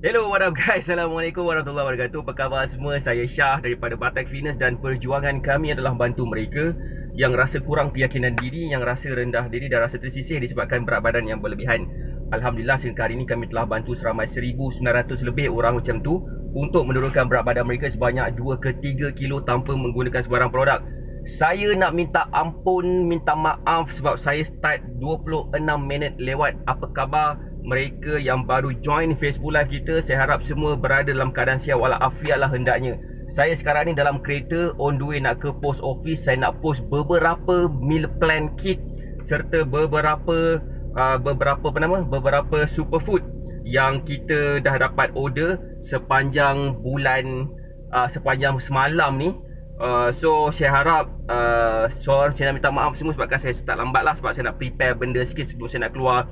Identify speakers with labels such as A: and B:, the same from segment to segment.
A: Hello, what up guys? Assalamualaikum warahmatullahi wabarakatuh. Apa khabar semua? Saya Syah daripada Batak Fitness dan perjuangan kami adalah bantu mereka yang rasa kurang keyakinan diri, yang rasa rendah diri dan rasa tersisih disebabkan berat badan yang berlebihan. Alhamdulillah sehingga hari ini kami telah bantu seramai 1,900 lebih orang macam tu untuk menurunkan berat badan mereka sebanyak 2 ke 3 kilo tanpa menggunakan sebarang produk. Saya nak minta ampun, minta maaf sebab saya start 26 minit lewat. Apa khabar mereka yang baru join Facebook Live kita? Saya harap semua berada dalam keadaan sihat walafiat lah hendaknya. Saya sekarang ni dalam kereta on the way nak ke post office. Saya nak post beberapa meal plan kit serta beberapa superfood yang kita dah dapat order sepanjang bulan sepanjang semalam ni. So saya harap saya nak minta maaf semua sebabkan saya start lambat lah, sebab saya nak prepare benda sikit sebelum saya nak keluar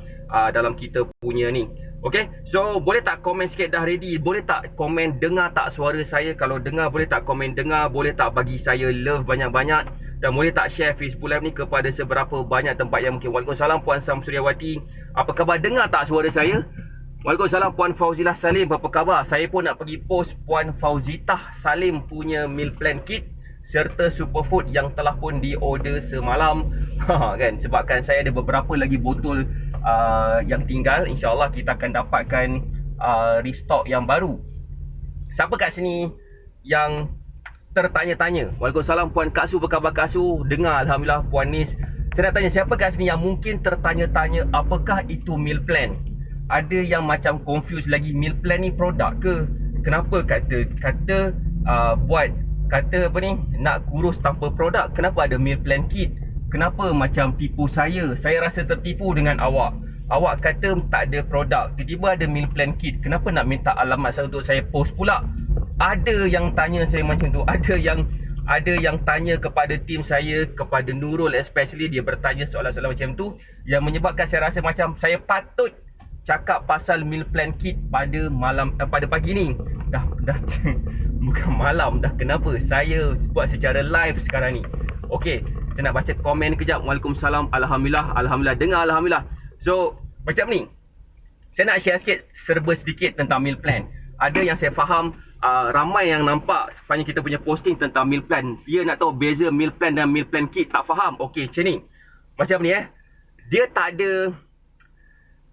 A: dalam kita punya ni. Okay, so boleh tak komen sikit dah ready? Boleh tak komen dengar tak suara saya? Kalau dengar boleh tak komen dengar? Boleh tak bagi saya love banyak-banyak? Dan boleh tak share Facebook Live ni kepada seberapa banyak tempat yang mungkin. Waalaikumsalam Puan Samsuriawati. Apa khabar? Dengar tak suara saya? Waalaikumsalam Puan Fauzilah Salim. Apa khabar? Saya pun nak pergi post Puan Fauzitah Salim punya meal plan kit serta superfood yang telah pun diorder semalam. Kan, sebabkan saya ada beberapa lagi botol yang tinggal. InsyaAllah kita akan dapatkan restock yang baru. Siapa kat sini yang tertanya-tanya? Waalaikumsalam Puan Kak Su. Apa khabar Kak Su? Dengar Alhamdulillah Puan Nis. Saya nak tanya siapa kat sini yang mungkin tertanya-tanya apakah itu meal plan? Ada yang macam confused lagi, meal plan ni produk ke? Kenapa kata buat kata apa ni, nak kurus tanpa produk, kenapa ada meal plan kit? Kenapa macam tipu saya? Saya rasa tertipu dengan awak. Awak kata tak ada produk, tiba-tiba ada meal plan kit. Kenapa nak minta alamat saya untuk saya post pula? Ada yang tanya saya macam tu. Ada yang tanya kepada tim saya, kepada Nurul especially, dia bertanya soalan-soalan macam tu yang menyebabkan saya rasa macam saya patut cakap pasal meal plan kit pada pagi ni. Dah bukan malam dah. Kenapa saya buat secara live sekarang ni? Okey, saya nak baca komen kejap. Waalaikumsalam. Alhamdulillah dengar Alhamdulillah. So macam ni, saya nak share sikit serba sedikit tentang meal plan. Ada yang saya faham, ramai yang nampak sepanjang kita punya posting tentang meal plan, dia nak tahu beza meal plan dan meal plan kit, tak faham. Okey, macam ni. Macam ni dia tak ada.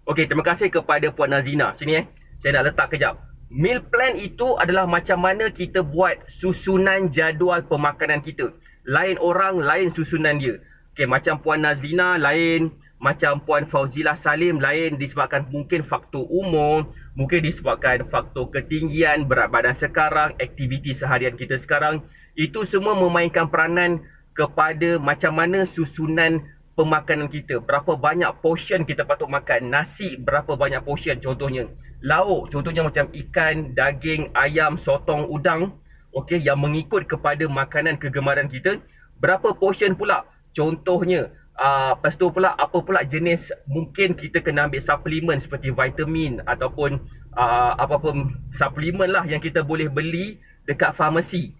A: Okey, terima kasih kepada Puan Nazina. Sini saya nak letak kejap. Meal plan itu adalah macam mana kita buat susunan jadual pemakanan kita. Lain orang, lain susunan dia. Okey, macam Puan Nazina lain, macam Puan Fauzilah Salim lain, disebabkan mungkin faktor umur, mungkin disebabkan faktor ketinggian, berat badan sekarang, aktiviti seharian kita sekarang. Itu semua memainkan peranan kepada macam mana susunan pemakanan kita. Berapa banyak portion kita patut makan. Nasi berapa banyak portion contohnya. Lauk contohnya macam ikan, daging, ayam, sotong, udang. Okey, yang mengikut kepada makanan kegemaran kita. Berapa portion pula contohnya. Lepas tu pula apa pula jenis, mungkin kita kena ambil suplemen seperti vitamin ataupun apa-apa suplemen lah yang kita boleh beli dekat farmasi.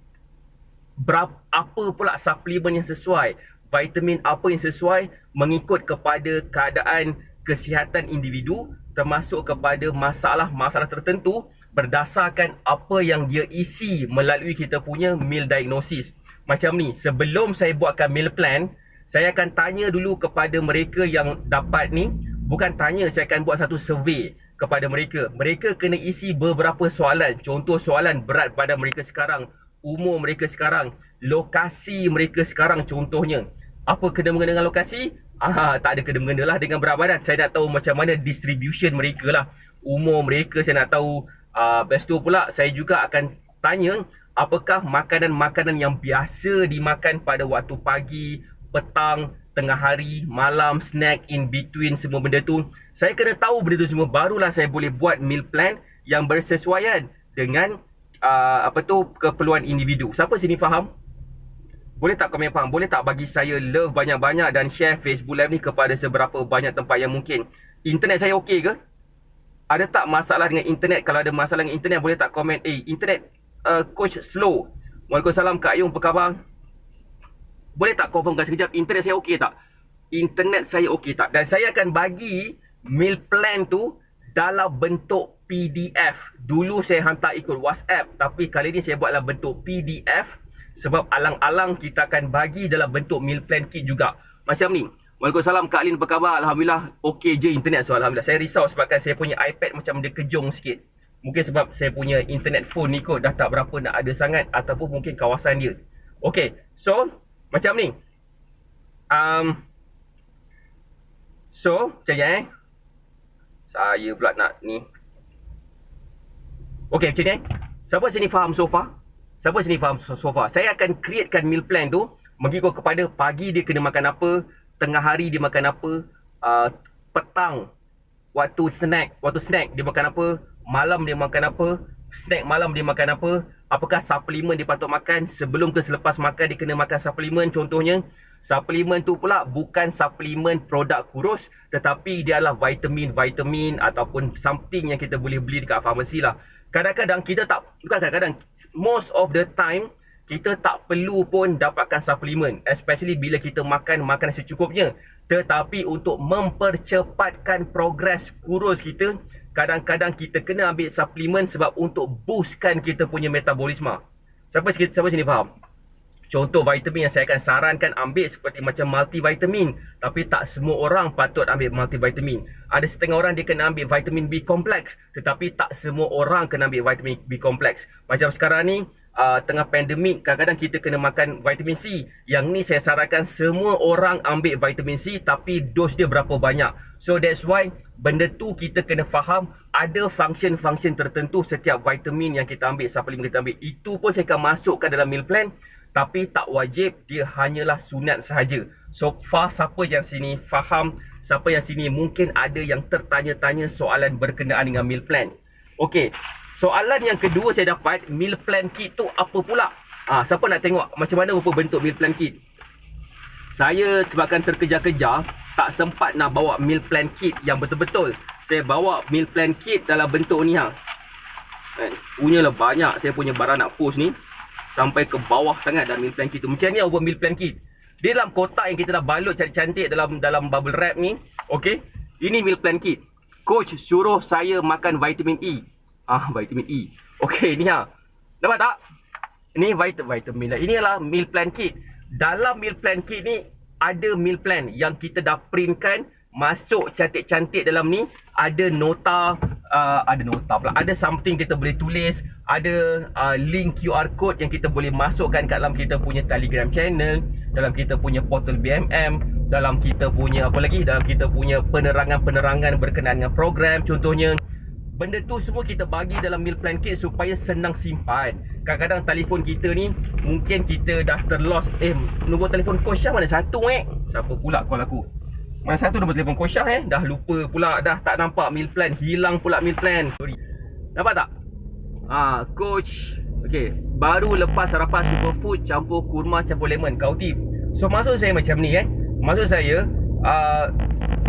A: Apa pula suplemen yang sesuai, vitamin apa yang sesuai mengikut kepada keadaan kesihatan individu, termasuk kepada masalah-masalah tertentu berdasarkan apa yang dia isi melalui kita punya meal diagnosis. Macam ni, sebelum saya buatkan meal plan, saya akan tanya dulu kepada mereka yang dapat ni. Bukan tanya, saya akan buat satu survey kepada mereka. Mereka kena isi beberapa soalan. Contoh soalan berat badan mereka sekarang, umur mereka sekarang, lokasi mereka sekarang contohnya. Apa kena-mengena dengan lokasi? Tak ada kena-mengena lah dengan berat badan. Saya nak tahu macam mana distribution mereka lah. Umur mereka saya nak tahu. Lepas tu pula saya juga akan tanya apakah makanan-makanan yang biasa dimakan pada waktu pagi, petang, tengah hari, malam, snack, in between, semua benda tu. Saya kena tahu benda tu semua, barulah saya boleh buat meal plan yang bersesuaian dengan keperluan individu. Siapa sini faham? Boleh tak komen faham? Boleh tak bagi saya love banyak-banyak dan share Facebook Live ni kepada seberapa banyak tempat yang mungkin. Internet saya okey ke? Ada tak masalah dengan internet? Kalau ada masalah dengan internet, boleh tak komen, internet coach slow. Waalaikumsalam Kak Yung, apa khabar? Boleh tak confirmkan sekejap, internet saya okey tak? Internet saya okey tak? Dan saya akan bagi meal plan tu dalam bentuk PDF. Dulu saya hantar ikut WhatsApp, tapi kali ni saya buat dalam bentuk PDF sebab alang-alang kita akan bagi dalam bentuk meal plan kit juga. Macam ni. Waalaikumsalam Kak Lin, apa khabar? Alhamdulillah okey je internet. So Alhamdulillah. Saya risau sebabkan saya punya iPad macam dia kejung sikit. Mungkin sebab saya punya internet phone ni kot dah tak berapa nak ada sangat, ataupun mungkin kawasan dia. Okey, so macam ni. So macam ni saya pula nak ni. Okey, macam ni. Siapa sini faham sofa? Siapa sini faham sofa? Saya akan createkan meal plan tu mengikut kepada pagi dia kena makan apa, tengah hari dia makan apa, petang waktu snack dia makan apa, malam dia makan apa, snack malam dia makan apa, apakah suplemen dia patut makan, sebelum ke selepas makan dia kena makan suplemen. Contohnya, suplemen tu pula bukan suplemen produk kurus, tetapi dia adalah vitamin ataupun something yang kita boleh beli dekat farmasi lah. Kadang-kadang kita tak, bukan kadang-kadang, most of the time kita tak perlu pun dapatkan suplemen, especially bila kita makan makanan secukupnya. Tetapi untuk mempercepatkan progres kurus kita, kadang-kadang kita kena ambil suplemen sebab untuk boostkan kita punya metabolisme. Siapa sini faham? Contoh vitamin yang saya akan sarankan ambil seperti macam multivitamin. Tapi tak semua orang patut ambil multivitamin. Ada setengah orang dia kena ambil vitamin B kompleks, tetapi tak semua orang kena ambil vitamin B kompleks. Macam sekarang ni, tengah pandemik, kadang-kadang kita kena makan vitamin C. Yang ni saya sarankan semua orang ambil vitamin C, tapi dos dia berapa banyak. So that's why benda tu kita kena faham, ada function-function tertentu setiap vitamin yang kita ambil, suplemen kita ambil. Itu pun saya akan masukkan dalam meal plan. Tapi tak wajib, dia hanyalah sunat sahaja. So far, siapa yang sini faham, siapa yang sini mungkin ada yang tertanya-tanya soalan berkenaan dengan meal plan. Okey, soalan yang kedua saya dapat, meal plan kit tu apa pula? Siapa nak tengok macam mana rupa bentuk meal plan kit? Saya sebabkan terkejar-kejar, tak sempat nak bawa meal plan kit yang betul-betul. Saya bawa meal plan kit dalam bentuk ni punyalah banyak saya punya barang nak post ni. Sampai ke bawah sangat dalam meal plan kit tu. Macam ni over meal plan kit. Dia dalam kotak yang kita dah balut cantik-cantik dalam bubble wrap ni. Okey. Ini meal plan kit. Coach suruh saya makan vitamin E. Vitamin E. Okey, ni Dapat tak? Ini vitamin lah. Ini adalah meal plan kit. Dalam meal plan kit ni ada meal plan yang kita dah printkan, masuk cantik-cantik dalam ni. Ada nota, ada something kita boleh tulis, ada link QR code yang kita boleh masukkan kat dalam kita punya Telegram channel, dalam kita punya portal BMM, dalam kita punya apa lagi, dalam kita punya penerangan-penerangan berkenaan dengan program contohnya. Benda tu semua kita bagi dalam meal plan kit supaya senang simpan. Kadang-kadang telefon kita ni mungkin kita dah terlost. Nombor telefon Coach Syah mana satu Siapa pula call aku? Mana satu nombor telefon Coach Syah dah lupa pula, dah tak nampak meal plan, hilang pula meal plan. Sorry. Dapat tak? Coach. Okey, baru lepas sarapan superfood campur kurma campur lemon. Kau tip. So maksud saya macam ni Maksud saya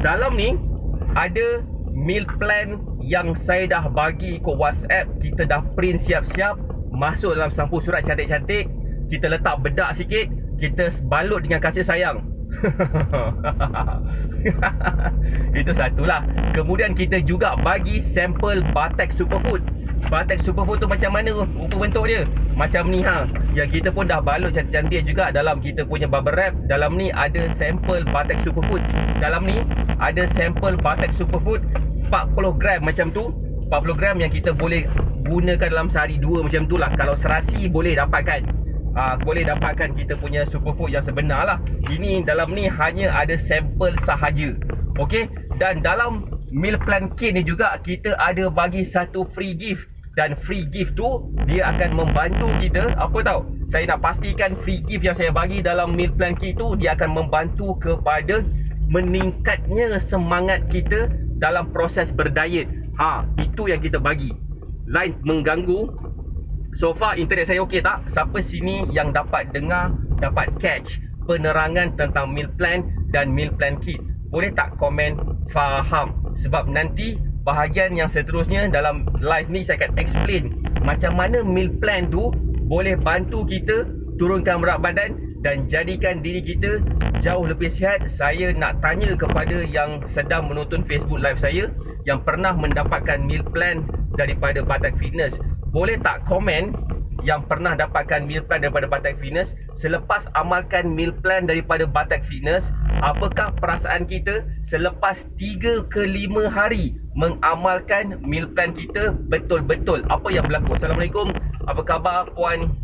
A: dalam ni ada meal plan yang saya dah bagi ikut WhatsApp. Kita dah print siap-siap, masuk dalam sampul surat cantik-cantik. Kita letak bedak sikit, kita balut dengan kasih sayang. Itu satulah. Kemudian kita juga bagi sampel Batek Superfood. Batek Superfood tu macam mana rupa bentuk dia? Macam ni Yang kita pun dah balut cantik-cantik juga dalam kita punya bubble wrap. Dalam ni ada sampel Batek Superfood. Dalam ni ada sampel Batek Superfood 40 gram macam tu. 40 gram yang kita boleh gunakan dalam sehari dua macam tu lah. Kalau serasi boleh dapatkan. Boleh dapatkan kita punya superfood yang sebenar lah. Ini dalam ni hanya ada sampel sahaja. Okey. Dan dalam meal plan kit ni juga kita ada bagi satu free gift. Dan free gift tu dia akan membantu kita. Apa tahu? Saya nak pastikan free gift yang saya bagi dalam meal plan kit tu dia akan membantu kepada meningkatnya semangat kita dalam proses berdiet. Itu yang kita bagi. Line mengganggu. So far internet saya okey tak? Siapa sini yang dapat dengar, dapat catch penerangan tentang meal plan dan meal plan kit? Boleh tak komen faham? Sebab nanti bahagian yang seterusnya dalam live ni saya akan explain macam mana meal plan tu boleh bantu kita turunkan berat badan dan jadikan diri kita jauh lebih sihat. Saya nak tanya kepada yang sedang menonton Facebook live saya yang pernah mendapatkan meal plan daripada Batak Fitness, boleh tak komen yang pernah dapatkan meal plan daripada Batak Fitness? Selepas amalkan meal plan daripada Batak Fitness, apakah perasaan kita selepas 3 ke 5 hari mengamalkan meal plan kita betul-betul? Apa yang berlaku? Assalamualaikum. Apa khabar Puan?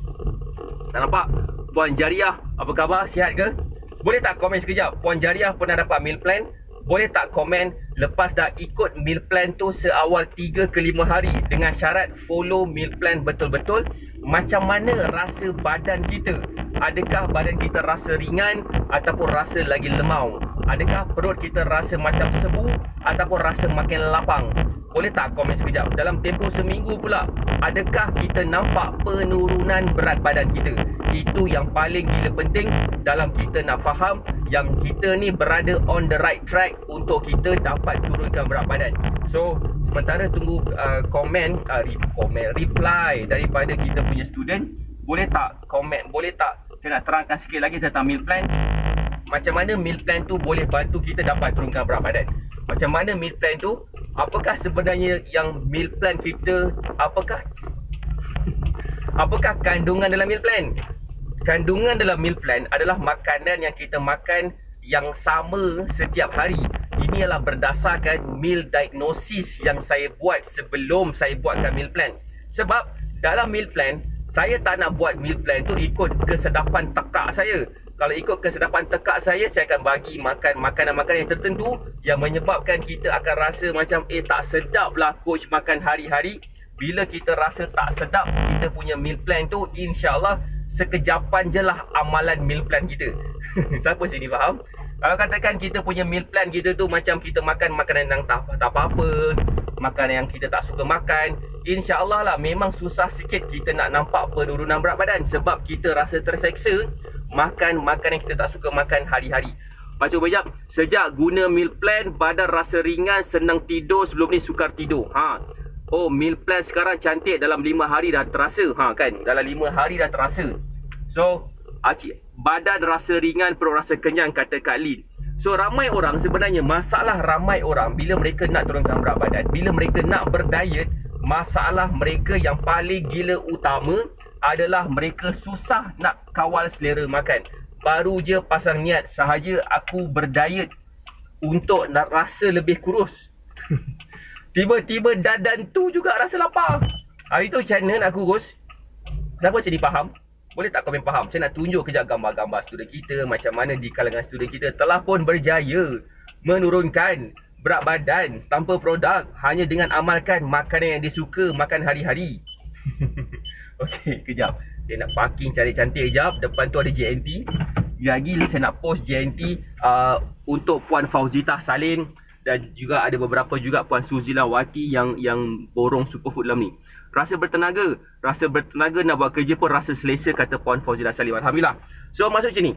A: Tak nampak? Puan Jariah, apa khabar? Sihat ke? Boleh tak komen sekejap? Puan Jariah pernah dapat meal plan? Boleh tak komen lepas dah ikut meal plan tu seawal 3 ke 5 hari dengan syarat follow meal plan betul-betul? Macam mana rasa badan kita? Adakah badan kita rasa ringan ataupun rasa lagi lemau? Adakah perut kita rasa macam sebu ataupun rasa makin lapang? Boleh tak komen sekejap? Dalam tempoh seminggu pula, adakah kita nampak penurunan berat badan kita? Itu yang paling gila penting dalam kita nak faham yang kita ni berada on the right track untuk kita dapat turunkan berat badan. So, sementara tunggu reply daripada kita punya student, boleh tak komen, boleh tak saya nak terangkan sikit lagi tentang meal plan. Macam mana meal plan tu boleh bantu kita dapat turunkan berat badan? Macam mana meal plan tu? Apakah sebenarnya yang meal plan kita, apakah kandungan dalam meal plan? Kandungan dalam meal plan adalah makanan yang kita makan yang sama setiap hari. Ini adalah berdasarkan meal diagnosis yang saya buat sebelum saya buatkan meal plan. Sebab dalam meal plan, saya tak nak buat meal plan tu ikut kesedapan tekak saya. Kalau ikut kesedapan tekak saya akan bagi makan makanan-makanan yang tertentu yang menyebabkan kita akan rasa macam tak sedap lah coach makan hari-hari. Bila kita rasa tak sedap kita punya meal plan tu, insyaAllah sekejapan je lah amalan meal plan kita. Siapa sini faham? Kalau katakan kita punya meal plan kita tu macam kita makan makanan yang tak apa-apa, makanan yang kita tak suka makan, insyaAllah lah memang susah sikit kita nak nampak penurunan berat badan. Sebab kita rasa terseksa makan makanan yang kita tak suka makan hari-hari. Baca banyak, sejak guna meal plan badan rasa ringan, senang tidur, sebelum ni sukar tidur. Oh, meal plan sekarang cantik, dalam 5 hari dah terasa. Kan, dalam 5 hari dah terasa. So, badan rasa ringan, perut rasa kenyang, kata Kak Lin. So, ramai orang sebenarnya, masalah ramai orang bila mereka nak turunkan berat badan, bila mereka nak berdiet, masalah mereka yang paling gila utama adalah mereka susah nak kawal selera makan. Baru je pasang niat sahaja aku berdiet untuk nak rasa lebih kurus. Tiba-tiba dadan tu juga rasa lapar. Hari tu macam mana nak kurus? Siapa sini faham? Boleh tak komen faham? Saya nak tunjuk kejap gambar-gambar student kita, macam mana di kalangan student kita telah pun berjaya menurunkan berat badan tanpa produk hanya dengan amalkan makanan yang dia suka makan hari-hari. Okey, kejap. Saya nak parking cari cantik kejap. Depan tu ada JNT. Lagi saya nak post JNT untuk Puan Fauzitah Salim. Dan juga ada beberapa juga Puan Suzila Wati yang borong superfood dalam ni. Rasa bertenaga nak buat kerja pun rasa selesa, kata Puan Fauzila Salim. Alhamdulillah. So masuk macam ni.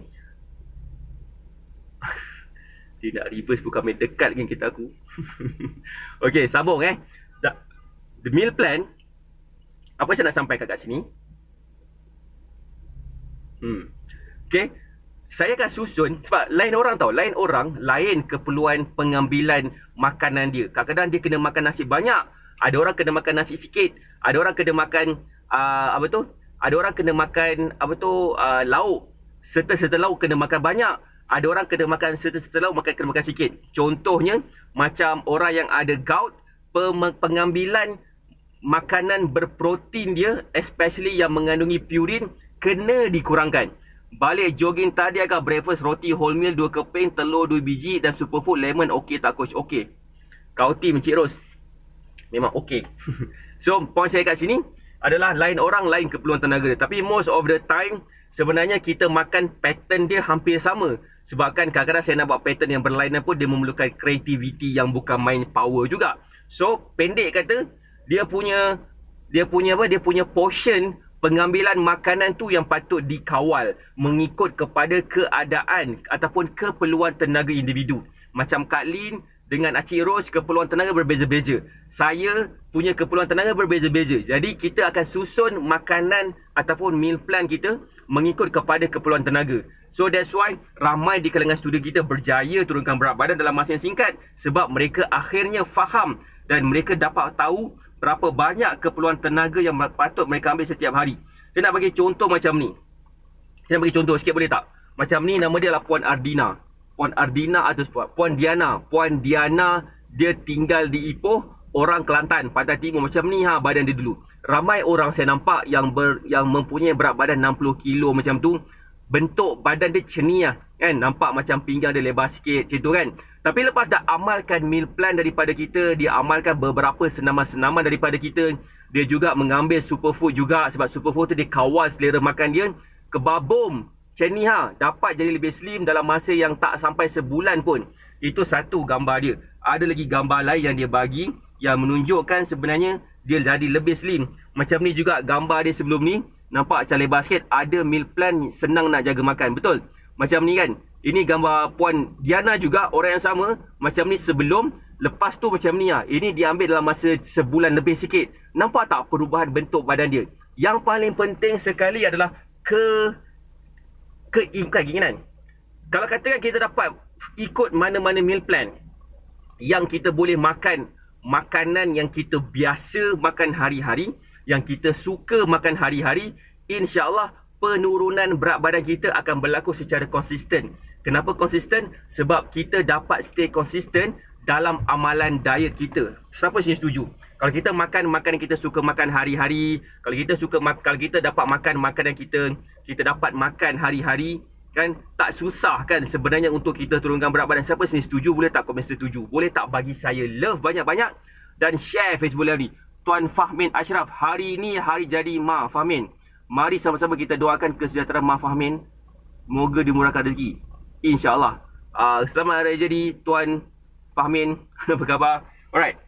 A: Dia nak reverse bukan main dekat dengan kita aku. Okey, sambung The meal plan. Apa saya nak sampaikan kat sini? Okey. Saya akan susun, sebab lain orang lain keperluan pengambilan makanan dia. Kadang-kadang dia kena makan nasi banyak, ada orang kena makan nasi sikit, ada orang kena makan ada orang kena makan lauk, serta-serta lauk kena makan banyak, ada orang kena makan serta-serta lauk kena makan sikit. Contohnya macam orang yang ada gout, pengambilan makanan berprotein dia, especially yang mengandungi purin, kena dikurangkan. Balik jogging tadi agak breakfast, roti wholemeal 2 keping, telur 2 biji dan superfood lemon. Okey tak coach? Okey. Kau team Encik Ros memang okey. So point saya kat sini adalah lain orang lain keperluan tenaga dia. Tapi most of the time sebenarnya kita makan pattern dia hampir sama. Sebabkan kadang-kadang saya nak buat pattern yang berlainan pun dia memerlukan creativity yang bukan main power juga. So pendek kata, dia punya portion pengambilan makanan tu yang patut dikawal mengikut kepada keadaan ataupun keperluan tenaga individu. Macam Kak Lin dengan Acik Ros, keperluan tenaga berbeza-beza. Saya punya keperluan tenaga berbeza-beza. Jadi kita akan susun makanan ataupun meal plan kita mengikut kepada keperluan tenaga. So that's why ramai di kalangan student kita berjaya turunkan berat badan dalam masa yang singkat. Sebab mereka akhirnya faham dan mereka dapat tahu berapa banyak keperluan tenaga yang patut mereka ambil setiap hari. Saya nak bagi contoh macam ni. Saya nak bagi contoh sikit boleh tak? Macam ni, nama dia adalah Puan Ardina. Puan Ardina atau Puan Diana. Puan Diana, dia tinggal di Ipoh, orang Kelantan, Pantai Timur. Macam ni badan dia dulu. Ramai orang saya nampak yang mempunyai berat badan 60 kilo macam tu. Bentuk badan dia cernih kan. Nampak macam pinggang dia lebar sikit macam tu kan. Tapi lepas dah amalkan meal plan daripada kita, dia amalkan beberapa senaman-senaman daripada kita, dia juga mengambil superfood juga. Sebab superfood tu dia kawal selera makan dia. Kebabum cernih dapat jadi lebih slim dalam masa yang tak sampai sebulan pun. Itu satu gambar dia. Ada lagi gambar lain yang dia bagi yang menunjukkan sebenarnya dia jadi lebih slim. Macam ni juga gambar dia sebelum ni. Nampak macam lebar sikit. Ada meal plan senang nak jaga makan. Betul? Macam ni kan. Ini gambar Puan Diana juga. Orang yang sama. Macam ni sebelum. Lepas tu macam ni Ini diambil dalam masa sebulan lebih sikit. Nampak tak perubahan bentuk badan dia? Yang paling penting sekali adalah keinginan. Kalau katakan kita dapat ikut mana-mana meal plan yang kita boleh makan makanan yang kita biasa makan hari-hari, yang kita suka makan hari-hari, insya-Allah penurunan berat badan kita akan berlaku secara konsisten. Kenapa konsisten? Sebab kita dapat stay konsisten dalam amalan diet kita. Siapa sini setuju? Kalau kita makan makanan yang kita suka makan hari-hari, kalau kita dapat makan makanan yang kita dapat makan hari-hari, kan, tak susah kan sebenarnya untuk kita turunkan berat badan. Siapa sini setuju? Boleh tak komen setuju? Boleh tak bagi saya love banyak-banyak dan share Facebook live ni. Tuan Fahmin Ashraf, hari ni hari jadi Ma Fahmin. Mari sama-sama kita doakan kesejahteraan Ma Fahmin. Moga dimurahkan rezeki, insya-Allah. Selamat hari jadi Tuan Fahmin. Apa khabar? Alright.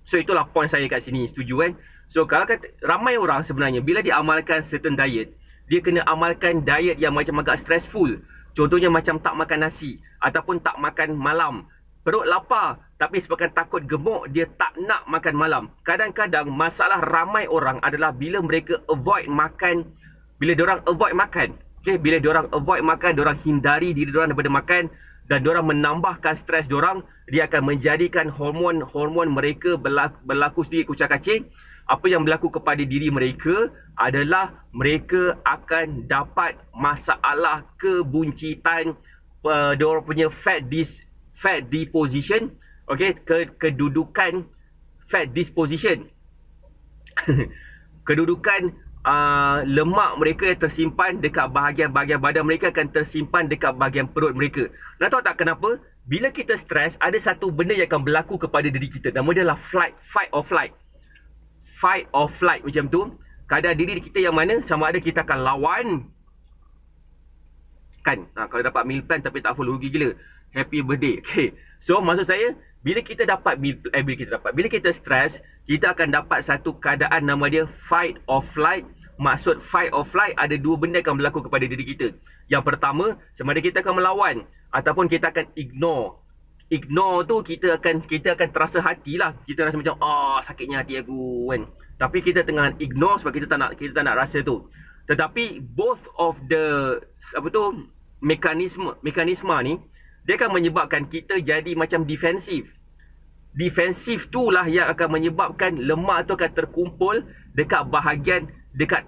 A: So itulah point saya kat sini, setuju kan? So kalau kata ramai orang sebenarnya bila dia amalkan certain diet, dia kena amalkan diet yang macam agak stressful. Contohnya macam tak makan nasi ataupun tak makan malam. Perut lapar tapi sebabkan takut gemuk, dia tak nak makan malam. Kadang-kadang masalah ramai orang adalah bila mereka avoid makan, bila diorang avoid makan. Okay, bila diorang avoid makan, diorang hindari diri diorang daripada makan dan diorang menambahkan stres diorang, dia akan menjadikan hormon mereka berlaku sedikit kucak-kacir. Apa yang berlaku kepada diri mereka adalah mereka akan dapat masalah kebuncitan, diorang punya fat deposition, okey, kedudukan fat disposition. Kedudukan lemak mereka yang tersimpan dekat bahagian-bahagian badan mereka akan tersimpan dekat bahagian perut mereka. Nak tahu tak kenapa? Bila kita stres, ada satu benda yang akan berlaku kepada diri kita. Nama dia adalah fight or flight. Fight or flight macam tu. Keadaan diri kita yang mana? Sama ada kita akan lawan kan. Kalau dapat meal plan tapi tak full, rugi gila. Happy birthday. Okay. So maksud saya, bila kita stres, kita akan dapat satu keadaan nama dia fight or flight. Maksud fight or flight, ada dua benda akan berlaku kepada diri kita. Yang pertama, sama ada kita akan melawan ataupun kita akan ignore. Ignore tu kita akan terasa hatilah. Kita rasa macam sakitnya hati aku kan. Tapi kita tengah ignore sebab kita tak nak rasa tu. Tetapi both of the mekanisme ni, dia akan menyebabkan kita jadi macam defensif. Defensif itulah yang akan menyebabkan lemak tu akan terkumpul dekat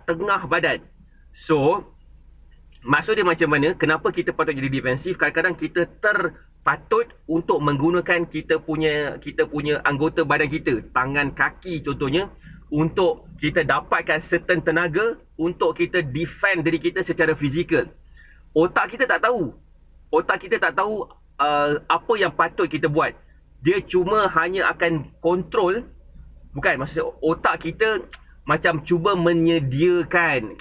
A: tengah badan. So maksud dia macam mana? Kenapa kita patut jadi defensif? Kadang-kadang kita patut untuk menggunakan kita punya anggota badan kita, tangan, kaki contohnya, untuk kita dapatkan certain tenaga untuk kita defend diri kita secara fizikal. Otak kita tak tahu. Apa yang patut kita buat. Dia cuma hanya akan kontrol. Bukan, maksudnya otak kita macam cuba menyediakan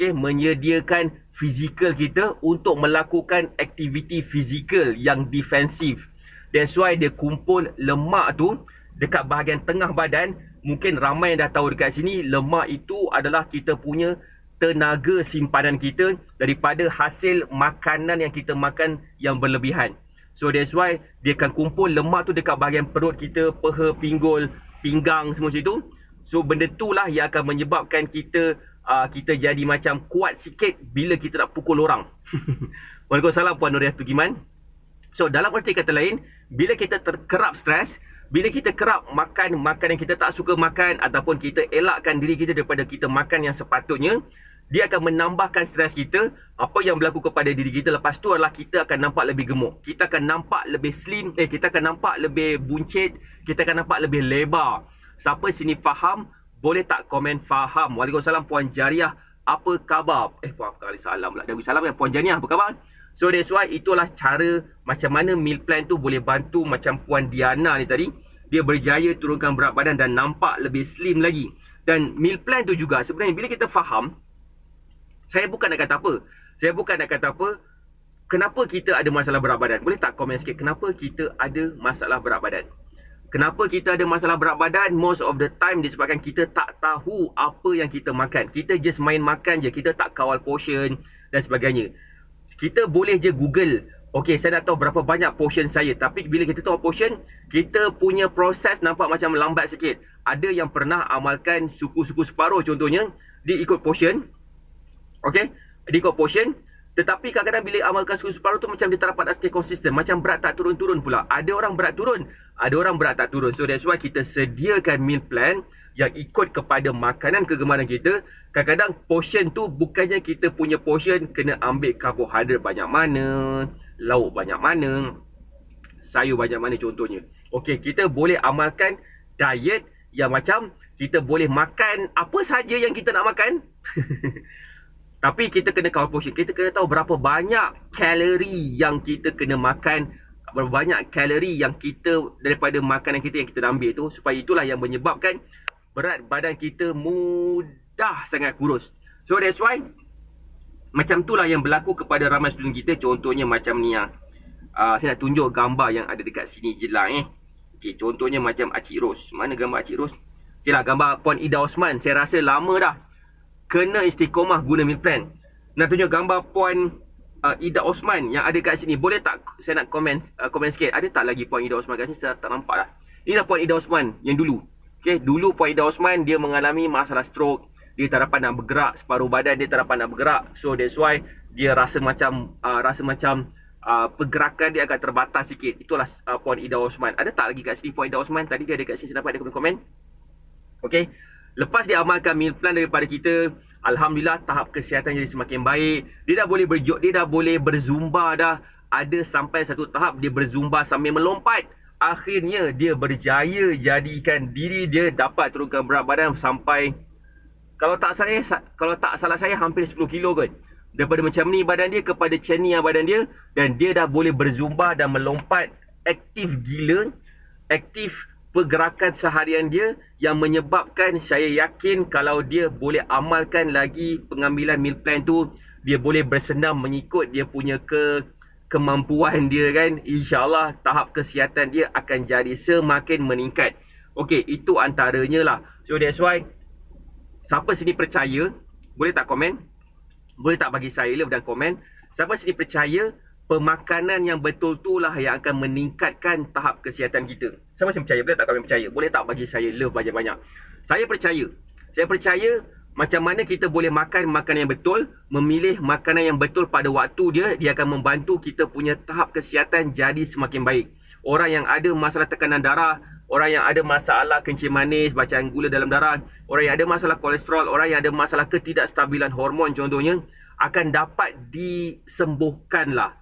A: fizikal kita untuk melakukan aktiviti fizikal yang defensif. That's why dia kumpul lemak tu dekat bahagian tengah badan. Mungkin ramai yang dah tahu dekat sini, lemak itu adalah kita punya tenaga simpanan kita daripada hasil makanan yang kita makan yang berlebihan. So that's why dia akan kumpul lemak tu dekat bahagian perut kita, paha, pinggul, pinggang, semua situ. So benda itulah yang akan menyebabkan kita jadi macam kuat sikit bila kita nak pukul orang. Waalaikumsalam Puan Nuriatul Giman. So dalam arti kata lain, bila kita terkerap stres, Bila kita kerap makan makanan yang kita tak suka makan, ataupun kita elakkan diri kita daripada kita makan yang sepatutnya, dia akan menambahkan stres kita. Apa yang berlaku kepada diri kita lepas tu adalah kita akan nampak lebih gemuk. Kita akan nampak lebih slim, kita akan nampak lebih buncit, kita akan nampak lebih lebar. Siapa sini faham? Boleh tak komen faham? Waalaikumsalam Puan Jariah, apa khabar? Puan kali salam pula. Dah salam kan Puan Jariah, apa khabar? So that's why itulah cara macam mana meal plan tu boleh bantu macam Puan Diana ni tadi. Dia berjaya turunkan berat badan dan nampak lebih slim lagi. Dan meal plan tu juga sebenarnya bila kita faham, saya bukan nak kata apa. Saya bukan nak kata apa. Kenapa kita ada masalah berat badan? Boleh tak komen sikit kenapa kita ada masalah berat badan? Kenapa kita ada masalah berat badan? Most of the time disebabkan kita tak tahu apa yang kita makan. Kita just main makan je. Kita tak kawal portion dan sebagainya. Kita boleh je Google. Okay, saya nak tahu berapa banyak portion saya. Tapi bila kita tahu portion, kita punya proses nampak macam lambat sikit. Ada yang pernah amalkan suku-suku separuh contohnya. Dia ikut portion. Okay, dia ikut portion. Tetapi kadang-kadang bila amalkan suku separuh tu macam dia tak dapat stay konsisten. Macam berat tak turun-turun pula. Ada orang berat turun, ada orang berat tak turun. So that's why kita sediakan meal plan yang ikut kepada makanan kegemaran kita. Kadang-kadang portion tu bukannya kita punya portion kena ambil karbohidrat banyak mana, lauk banyak mana, sayur banyak mana contohnya. Okey, kita boleh amalkan diet yang macam kita boleh makan apa saja yang kita nak makan. Tapi kita kena kawal portion. Kita kena tahu berapa banyak kalori yang kita kena makan, berapa banyak kalori yang kita daripada makanan kita yang kita ambil tu, supaya itulah yang menyebabkan berat badan kita mudah sangat kurus. So that's why macam itulah yang berlaku kepada ramai student kita. Contohnya macam ni saya nak tunjuk gambar yang ada dekat sini je lah okay, contohnya macam Acik Ros. Mana gambar Acik Ros? Okay lah, gambar Puan Ida Osman. Saya rasa lama dah kena istiqomah guna meal plan. Nak tunjuk gambar Puan Ida Osman yang ada kat sini. Boleh tak saya nak komen sikit? Ada tak lagi Puan Ida Osman kat sini? Saya tak nampak lah. Inilah Puan Ida Osman yang dulu. Okay, dulu Puan Ida Osman dia mengalami masalah stroke. Dia tak dapat nak bergerak, separuh badan dia tak dapat nak bergerak. So that's why dia rasa macam pergerakan dia agak terbatas sikit. Itulah Puan Ida Osman. Ada tak lagi kat sini Puan Ida Osman? Tadi dia ada kat sini, saya dapat dia komen. Okay, lepas dia amalkan meal plan daripada kita, alhamdulillah tahap kesihatan jadi semakin baik. Dia dah boleh dia dah boleh berzumba dah. Ada sampai satu tahap dia berzumba sambil melompat. Akhirnya dia berjaya jadikan diri dia dapat turunkan berat badan sampai, kalau tak salah saya hampir 10 kilo kot. Daripada macam ni badan dia kepada macam ni badan dia. Dan dia dah boleh berzumba dan melompat. Aktif gila. Aktif pergerakan seharian dia, yang menyebabkan saya yakin kalau dia boleh amalkan lagi pengambilan meal plan tu, dia boleh bersenam mengikut dia punya kemampuan dia kan. InsyaAllah tahap kesihatan dia akan jadi semakin meningkat. Okey, itu antaranya lah. So that's why siapa sini percaya, boleh tak komen? Boleh tak bagi saya love dan komen? Siapa sini percaya pemakanan yang betul tu lah yang akan meningkatkan tahap kesihatan kita? Siapa sini percaya? Boleh tak komen percaya? Boleh tak bagi saya love banyak-banyak? Saya percaya. Saya percaya macam mana kita boleh makan makanan yang betul, memilih makanan yang betul pada waktu dia akan membantu kita punya tahap kesihatan jadi semakin baik. Orang yang ada masalah tekanan darah, orang yang ada masalah kencing manis, bacaan gula dalam darah, orang yang ada masalah kolesterol, orang yang ada masalah ketidakstabilan hormon contohnya, akan dapat disembuhkan lah.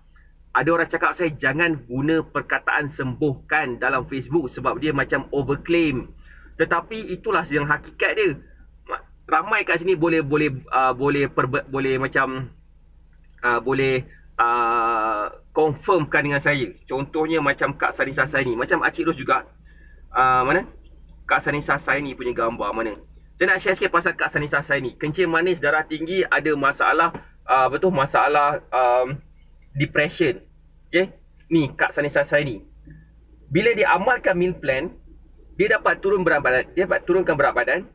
A: Ada orang cakap saya jangan guna perkataan sembuhkan dalam Facebook sebab dia macam overclaim. Tetapi itulah yang hakikat dia. Ramai kat sini boleh confirmkan dengan saya. Contohnya macam Kak Sanisa Saini, macam Acik Ros juga. Mana? Kak Sanisa Saini punya gambar mana? Saya nak share sikit pasal Kak Sanisa Saini. Kencing manis, darah tinggi, ada masalah masalah depression. Okay? Ni Kak Sanisa Saini. Bila dia amalkan meal plan, dia dapat turun berat badan, dia dapat turunkan berat badan.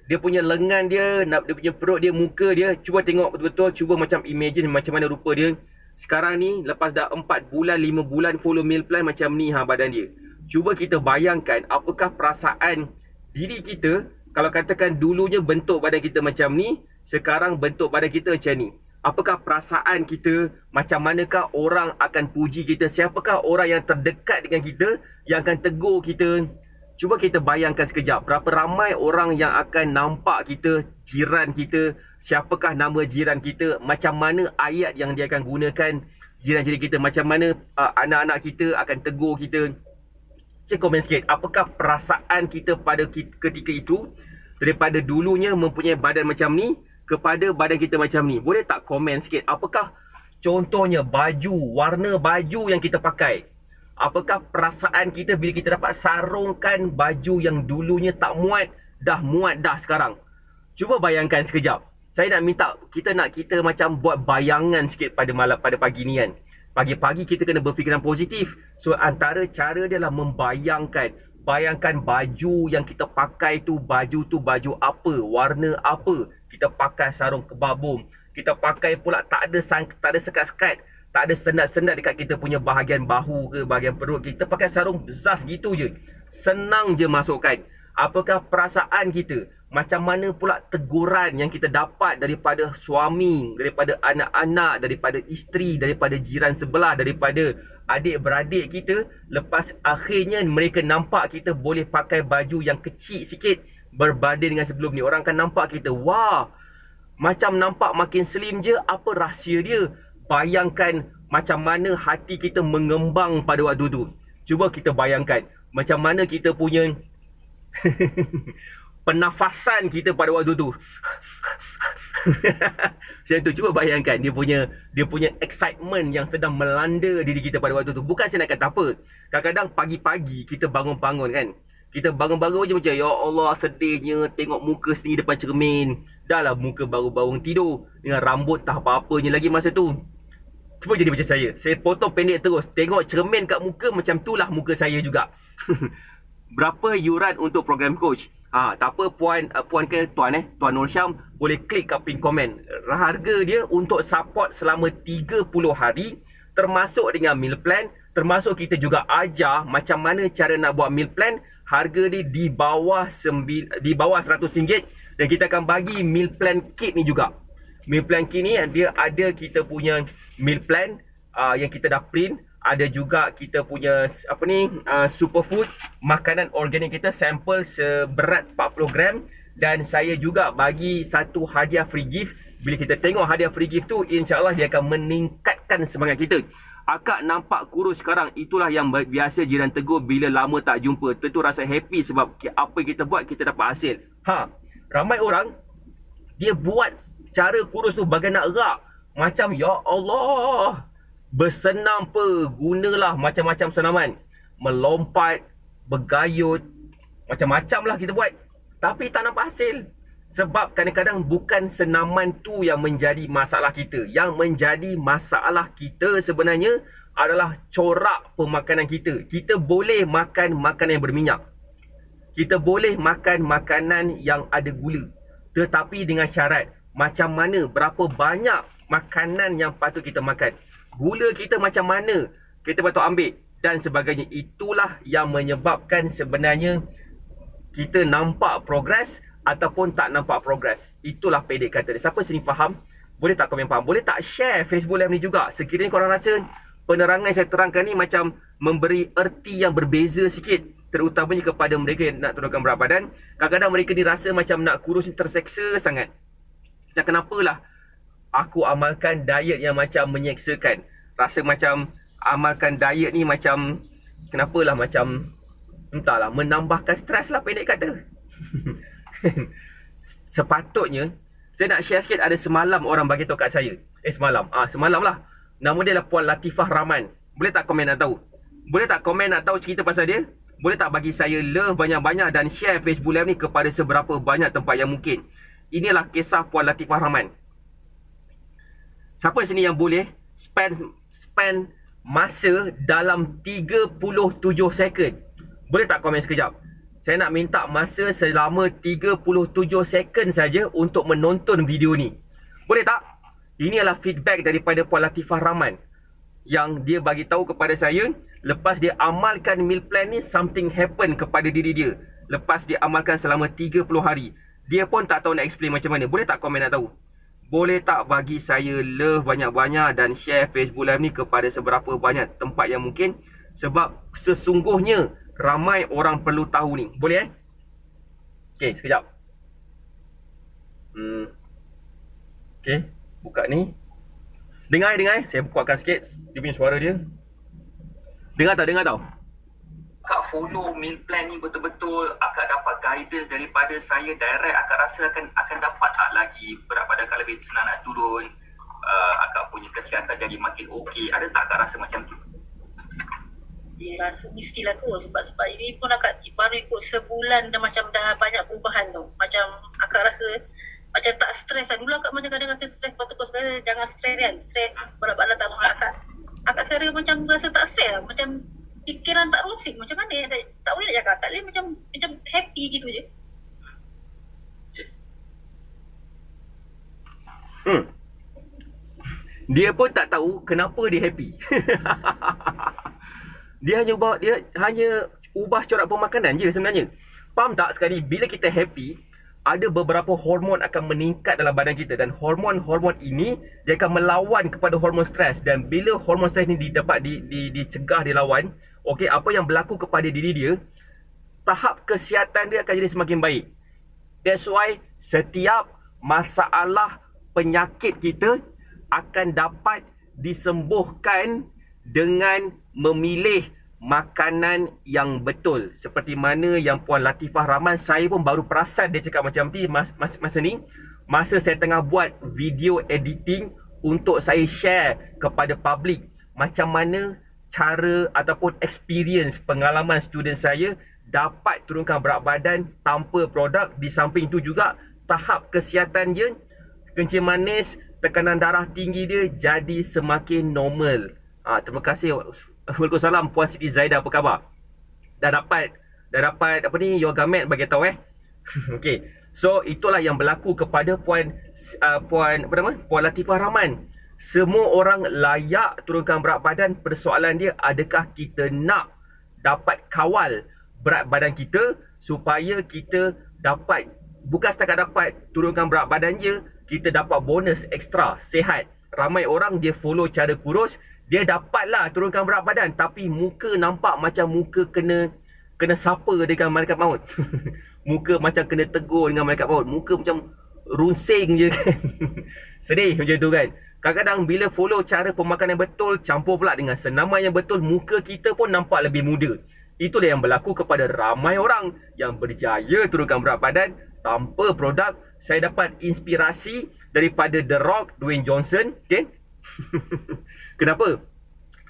A: Dia punya lengan dia, dia punya perut dia, muka dia, cuba tengok betul-betul, cuba macam imagine macam mana rupa dia. Sekarang ni lepas dah 4 bulan, 5 bulan follow meal plan macam ni badan dia. Cuba kita bayangkan apakah perasaan diri kita kalau katakan dulunya bentuk badan kita macam ni, sekarang bentuk badan kita macam ni. Apakah perasaan kita? Macam manakah orang akan puji kita? Siapakah orang yang terdekat dengan kita yang akan tegur kita? Cuba kita bayangkan sekejap, berapa ramai orang yang akan nampak kita, jiran kita, siapakah nama jiran kita, macam mana ayat yang dia akan gunakan jiran-jiran kita, macam mana anak-anak kita akan tegur kita. Cik komen sikit, apakah perasaan kita pada ketika itu, daripada dulunya mempunyai badan macam ni kepada badan kita macam ni. Boleh tak komen sikit, apakah contohnya baju, warna baju yang kita pakai, apakah perasaan kita bila kita dapat sarungkan baju yang dulunya tak muat dah sekarang. Cuba bayangkan sekejap. Saya nak minta kita macam buat bayangan sikit pada pagi ni kan. Pagi-pagi kita kena berfikiran positif. So antara cara dia lah membayangkan. Bayangkan baju yang kita pakai tu baju apa, warna apa. Kita pakai sarung kebabung. Kita pakai pula tak ada sekat-sekat. Tak ada sendat-sendat dekat kita punya bahagian bahu ke, bahagian perut. Kita pakai sarung zas gitu je. Senang je masukkan. Apakah perasaan kita? Macam mana pula teguran yang kita dapat daripada suami, daripada anak-anak, daripada isteri, daripada jiran sebelah, daripada adik-beradik kita. Lepas akhirnya mereka nampak kita boleh pakai baju yang kecil sikit berbanding dengan sebelum ni. Orang akan nampak kita, wah, macam nampak makin slim je, apa rahsia dia? Bayangkan macam mana hati kita mengembang pada waktu tu. Cuba kita bayangkan macam mana kita punya pernafasan kita pada waktu tu. Macam tu, cuba bayangkan dia punya excitement yang sedang melanda diri kita pada waktu tu. Bukan saya nak kata apa. Kadang-kadang pagi-pagi kita bangun-bangun kan. Kita bangun-bangun je macam, ya Allah sedihnya tengok muka sendiri depan cermin. Dah lah muka baru-baru tidur dengan rambut tak apa-apanya lagi masa tu. Cuba jadi macam saya. Saya potong pendek terus. Tengok cermin kat muka, macam tu lah muka saya juga. Berapa yuran untuk program coach? Tak apa puan ke tuan Nur Syam, boleh klik kat pin komen. Harga dia untuk support selama 30 hari, termasuk dengan meal plan, termasuk kita juga ajar macam mana cara nak buat meal plan. Harga dia di bawah RM100 dan kita akan bagi meal plan kit ni juga. Meal plan kit ni dia ada kita punya meal plan yang kita dah print. Ada juga kita punya superfood, makanan organik kita, sampel seberat 40 gram. Dan saya juga bagi satu hadiah free gift. Bila kita tengok hadiah free gift tu, insyaAllah dia akan meningkatkan semangat kita. Akak nampak kurus sekarang. Itulah yang biasa jiran tegur bila lama tak jumpa. Tentu rasa happy sebab apa yang kita buat, kita dapat hasil. Ramai orang dia buat cara kurus tu bagai nak rak. Macam ya Allah, bersenam pe, gunalah macam-macam senaman. Melompat, bergayut, macam-macam lah kita buat. Tapi tak nampak hasil. Sebab kadang-kadang bukan senaman tu yang menjadi masalah kita. Yang menjadi masalah kita sebenarnya adalah corak pemakanan kita. Kita boleh makan makanan yang berminyak. Kita boleh makan makanan yang ada gula. Tetapi dengan syarat, macam mana, berapa banyak makanan yang patut kita makan. Gula kita macam mana kita patut ambil dan sebagainya. Itulah yang menyebabkan sebenarnya kita nampak progres ataupun tak nampak progres. Itulah pendek kata dia. Siapa sini faham? Boleh tak komen faham? Boleh tak share Facebook Live ni juga? Sekiranya korang rasa penerangan yang saya terangkan ni macam memberi erti yang berbeza sikit, terutamanya kepada mereka yang nak turunkan berat badan. Kadang-kadang mereka ni rasa macam nak kurus ni terseksa sangat. Macam kenapalah aku amalkan diet yang macam menyeksakan. Rasa macam amalkan diet ni macam, kenapalah macam, entahlah, menambahkan stres lah pendek kata. Sepatutnya saya nak share sikit. Ada semalam orang bagi tahu kat saya. Semalam lah. Nama dia lah Puan Latifah Rahman. Boleh tak komen nak tahu? Boleh tak komen nak tahu cerita pasal dia? Boleh tak bagi saya love banyak-banyak dan share Facebook Live ni kepada seberapa banyak tempat yang mungkin. Inilah kisah Puan Latifah Rahman. Siapa sini yang boleh spend masa dalam 37 second? Boleh tak komen sekejap? Saya nak minta masa selama 37 second saja untuk menonton video ni. Boleh tak? Ini adalah feedback daripada Puan Latifah Rahman yang dia bagi tahu kepada saya lepas dia amalkan meal plan ni, something happen kepada diri dia. Lepas dia amalkan selama 30 hari. Dia pun tak tahu nak explain macam mana. Boleh tak komen nak tahu? Boleh tak bagi saya love banyak-banyak dan share Facebook Live ni kepada seberapa banyak tempat yang mungkin. Sebab sesungguhnya ramai orang perlu tahu ni. Boleh Okey, sekejap. Okey, buka ni. Dengar. Saya kuatkan sikit dia punya suara dia. Dengar tau? Akak follow meal plan ni betul-betul, akak dapat guidance daripada saya direct, akak rasa akan dapat tak lagi berat badan akak lebih senang nak turun, akak punya kesihatan jadi makin okey. Ada tak akak rasa macam tu?
B: Dia rasa mestilah tu, sebab ini pun akak baru ikut sebulan dah macam dah banyak perubahan tu. Macam akak rasa macam tak stres lah. Dulu akak macam kadang rasa stres, patut kau sekarang jangan stres kan. Stres berat badan tak mahu akak sekarang macam rasa tak stres lah. Macam fikiran tak rusik. Macam mana tak boleh nak cakap. Tak boleh macam happy gitu je.
A: Dia pun tak tahu kenapa dia happy. Dia hanya ubah corak pemakanan je sebenarnya. Faham tak sekali bila kita happy, ada beberapa hormon akan meningkat dalam badan kita, dan hormon-hormon ini dia akan melawan kepada hormon stres, dan bila hormon stres ni dicegah, dilawan, okey, apa yang berlaku kepada diri dia, tahap kesihatan dia akan jadi semakin baik. That's why setiap masalah penyakit kita akan dapat disembuhkan dengan memilih makanan yang betul. Seperti mana yang Puan Latifah Rahman, saya pun baru perasan dia cakap macam ni masa ni. Masa saya tengah buat video editing untuk saya share kepada public macam mana cara ataupun experience pengalaman student saya dapat turunkan berat badan tanpa produk. Di samping tu juga tahap kesihatan dia, kencing manis, tekanan darah tinggi dia jadi semakin normal. Terima kasih. Waalaikumsalam Puan Siti Zaidah, apa khabar? Dah dapat apa ni, yoga mat bagi tahu Okey. So itulah yang berlaku kepada Puan Latifah Rahman. Semua orang layak turunkan berat badan. Persoalan dia, adakah kita nak dapat kawal berat badan kita supaya kita dapat, bukan setakat dapat turunkan berat badan je, kita dapat bonus ekstra, sihat. Ramai orang dia follow cara kurus, dia dapatlah turunkan berat badan, tapi muka nampak macam muka kena sapa dengan malaikat maut. Muka macam kena tegur dengan malaikat maut. Muka macam runsing je kan. Sedih macam tu kan. Kadang-kadang bila follow cara pemakanan betul, campur pula dengan senaman yang betul, muka kita pun nampak lebih muda. Itulah yang berlaku kepada ramai orang yang berjaya turunkan berat badan tanpa produk. Saya dapat inspirasi daripada The Rock, Dwayne Johnson, okay? Kenapa?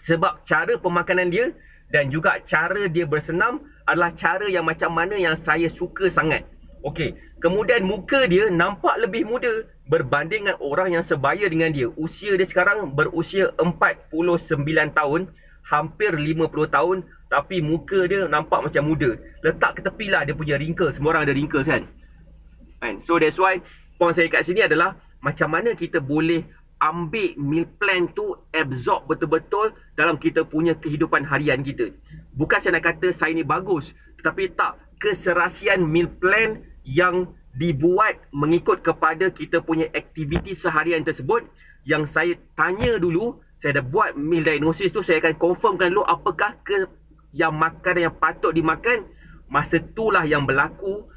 A: Sebab cara pemakanan dia dan juga cara dia bersenam adalah cara yang macam mana yang saya suka sangat. Okey, kemudian muka dia nampak lebih muda berbanding dengan orang yang sebaya dengan dia. Usia dia sekarang berusia 49 tahun, hampir 50 tahun, tapi muka dia nampak macam muda. Letak ke tepilah dia punya wrinkles. Semua orang ada wrinkles kan? So that's why point saya kat sini adalah macam mana kita boleh ambil meal plan tu, absorb betul-betul dalam kita punya kehidupan harian kita. Bukan saya nak kata saya ni bagus, tetapi tak, keserasian meal plan yang dibuat mengikut kepada kita punya aktiviti seharian tersebut. Yang saya tanya dulu, saya dah buat meal diagnosis tu, saya akan confirmkan dulu apakah yang makanan yang patut dimakan. Masa itulah yang berlaku,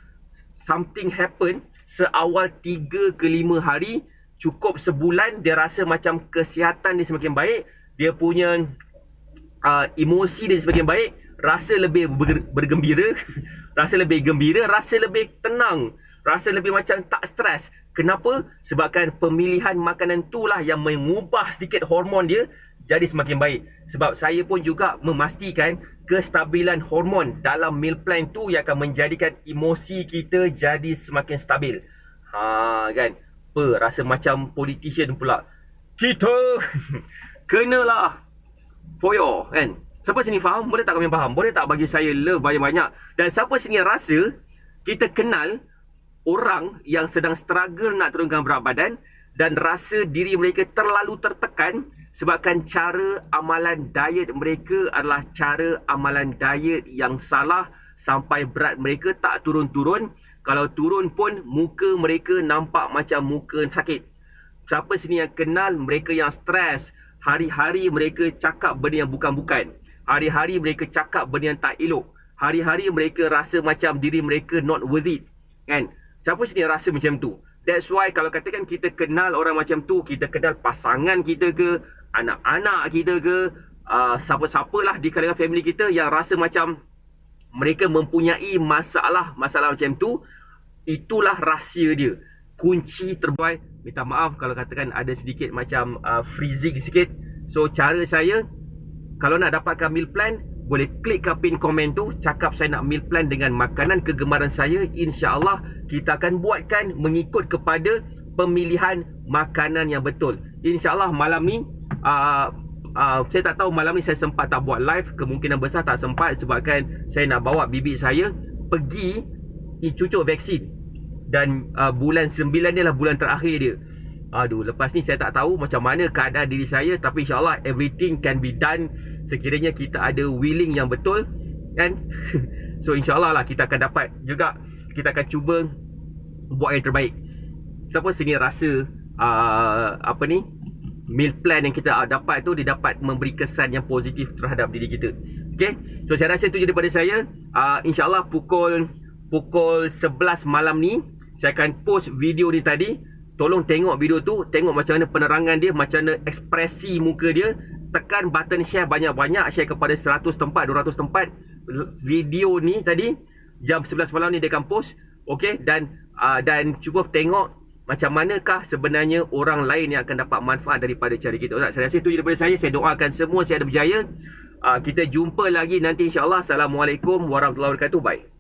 A: something happen seawal 3 ke 5 hari. Cukup sebulan, dia rasa macam kesihatan dia semakin baik, dia punya emosi dia semakin baik, rasa lebih bergembira, rasa lebih gembira, rasa lebih tenang, rasa lebih macam tak stres. Kenapa? Sebabkan pemilihan makanan itulah yang mengubah sedikit hormon dia jadi semakin baik. Sebab saya pun juga memastikan kestabilan hormon dalam meal plan tu yang akan menjadikan emosi kita jadi semakin stabil. Kan? Rasa macam politician pula. Kita kenalah foyo kan. Siapa sini faham? Boleh tak kami faham? Boleh tak bagi saya love banyak-banyak? Dan siapa sini rasa kita kenal orang yang sedang struggle nak turunkan berat badan dan rasa diri mereka terlalu tertekan sebabkan cara amalan diet mereka adalah cara amalan diet yang salah sampai berat mereka tak turun-turun. Kalau turun pun muka mereka nampak macam muka sakit. Siapa sini yang kenal mereka yang stres? Hari-hari mereka cakap benda yang bukan-bukan. Hari-hari mereka cakap benda yang tak elok. hari-hari mereka rasa macam diri mereka not worth it, kan? Siapa sini rasa macam tu? That's why kalau katakan kita kenal orang macam tu, kita kenal pasangan kita ke, anak-anak kita ke, siapa-siapalah di kalangan family kita yang rasa macam mereka mempunyai masalah macam tu, itulah rahsia dia. Kunci terbaik, minta maaf kalau katakan ada sedikit macam freezing sikit. So cara saya, kalau nak dapatkan meal plan, boleh klik ke pin komen tu, cakap saya nak meal plan dengan makanan kegemaran saya. InsyaAllah kita akan buatkan mengikut kepada pemilihan makanan yang betul. InsyaAllah malam ni saya tak tahu malam ni saya sempat tak buat live. Kemungkinan besar tak sempat sebabkan saya nak bawa bibik saya pergi cucuk vaksin. Dan bulan 9 ni lah bulan terakhir dia. Aduh, lepas ni saya tak tahu macam mana keadaan diri saya. Tapi insyaAllah everything can be done sekiranya kita ada willing yang betul, kan? So insyaAllah lah kita akan dapat juga. Kita akan cuba buat yang terbaik. Siapa sini rasa meal plan yang kita dapat tu, dia dapat memberi kesan yang positif terhadap diri kita. Okay, so saya rasa itu je daripada saya. InsyaAllah pukul 11 malam ni saya akan post video ni tadi. Tolong tengok video tu, tengok macam mana penerangan dia, macam mana ekspresi muka dia. Tekan button share banyak-banyak, share kepada 100 tempat, 200 tempat. Video ni tadi jam 11 malam ni dia akan post. Okay, dan cuba tengok macam manakah sebenarnya orang lain yang akan dapat manfaat daripada cara kita. Saya rasa itu je daripada saya. Saya doakan semua sihat dan berjaya. Kita jumpa lagi nanti insyaAllah. Assalamualaikum warahmatullahi wabarakatuh. Bye.